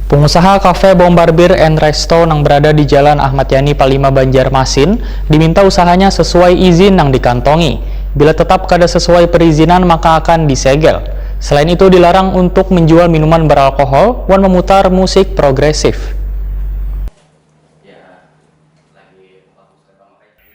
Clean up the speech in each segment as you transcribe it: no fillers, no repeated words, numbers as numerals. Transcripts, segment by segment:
Pengusaha kafe Bombarbir and Resto yang berada di Jalan Ahmad Yani Palima Banjarmasin diminta usahanya sesuai izin yang dikantongi. Bila tetap kada sesuai perizinan maka akan disegel. Selain itu dilarang untuk menjual minuman beralkohol dan memutar musik progresif.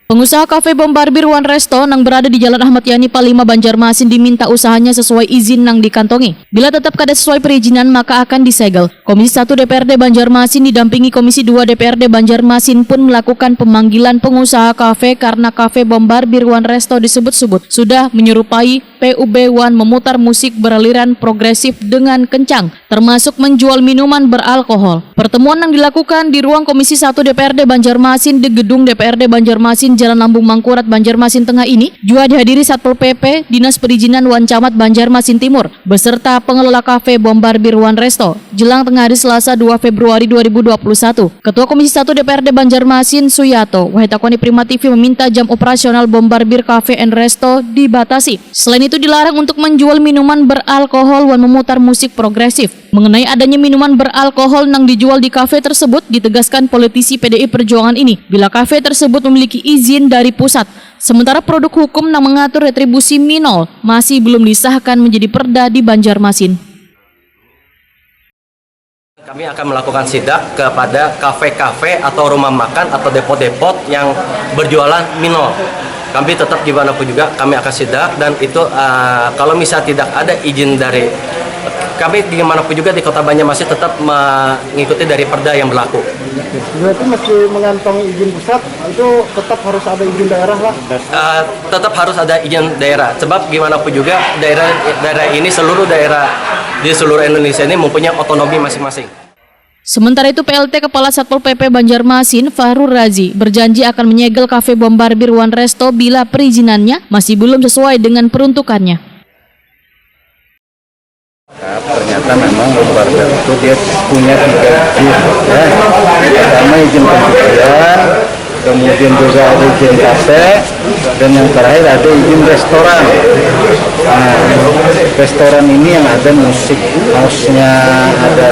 Pengusaha kafe Bombarbir One Resto yang berada di Jalan Ahmad Yani Palima Banjarmasin diminta usahanya sesuai izin yang dikantongi. Bila tetap kada sesuai perizinan maka akan disegel. Komisi 1 DPRD Banjarmasin didampingi Komisi 2 DPRD Banjarmasin pun melakukan pemanggilan pengusaha kafe karena kafe Bombarbir One Resto disebut-sebut sudah menyerupai PUB1 memutar musik beraliran progresif dengan kencang, termasuk menjual minuman beralkohol. Pertemuan yang dilakukan di ruang Komisi 1 DPRD Banjarmasin di gedung DPRD Banjarmasin Jalan Lambung Mangkurat Banjarmasin Tengah ini juga dihadiri Satpol PP, Dinas Perizinan Wan Camat Banjarmasin Timur, beserta pengelola kafe Bombarbir One Resto, jelang tengah hari Selasa 2 Februari 2021. Ketua Komisi 1 DPRD Banjarmasin Suyato, Wahitakoni Prima TV meminta jam operasional Bombarbir Cafe and Resto dibatasi. Selain itu dilarang untuk menjual minuman beralkohol dan memutar musik progresif. Mengenai adanya minuman beralkohol yang dijual di kafe tersebut, ditegaskan politisi PDI Perjuangan ini, bila kafe tersebut memiliki izin dari pusat. Sementara produk hukum yang mengatur retribusi minol masih belum disahkan menjadi perda di Banjarmasin. Kami akan melakukan sidak kepada kafe-kafe atau rumah makan atau depot-depot yang berjualan minol. Kami tetap gimana pun juga kami akan sidak, dan itu kalau misal tidak ada izin dari kami dimanapun juga di Kota Banjarmasin tetap mengikuti dari perda yang berlaku. Berarti masih mengantongi izin pusat, itu tetap harus ada izin daerah lah? Tetap harus ada izin daerah, sebab gimana pun juga daerah ini seluruh daerah di seluruh Indonesia ini mempunyai otonomi masing-masing. Sementara itu PLT Kepala Satpol PP Banjarmasin Fahrul Razi berjanji akan menyegel kafe Bombarbir One Resto bila perizinannya masih belum sesuai dengan peruntukannya. Ternyata memang Bombarbir itu dia punya 3 izin, ya. Pertama izin penjualan, kemudian juga ada izin kafe, dan yang terakhir ada izin restoran. Nah, restoran ini yang ada musik, house-nya, ada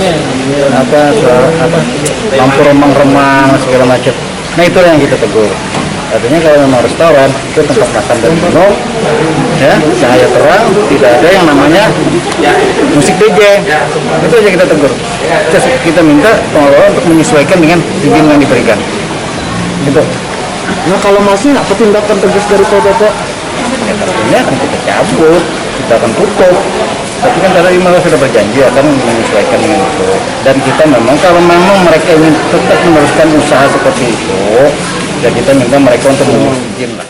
lampu remang-remang segala macam. Nah, itu yang kita tegur. Artinya kalau memang restoran itu tempat makan dan minum, ya, cahaya terang, tidak ada yang namanya musik DJ. Itu aja kita tegur. Terus kita minta pengelola untuk menyesuaikan dengan izin yang diberikan. Gitu. Nah, kalau masih apa tindakan tegas dari Polda? Ya tentunya akan kita cabut, kita akan tutup. Tapi kan tadi malah sudah berjanji akan menyesuaikan dengan itu. Dan kita memang kalau memang mereka ingin tetap meneruskan usaha seperti itu, ya kita minta mereka untuk mengurus izin lah.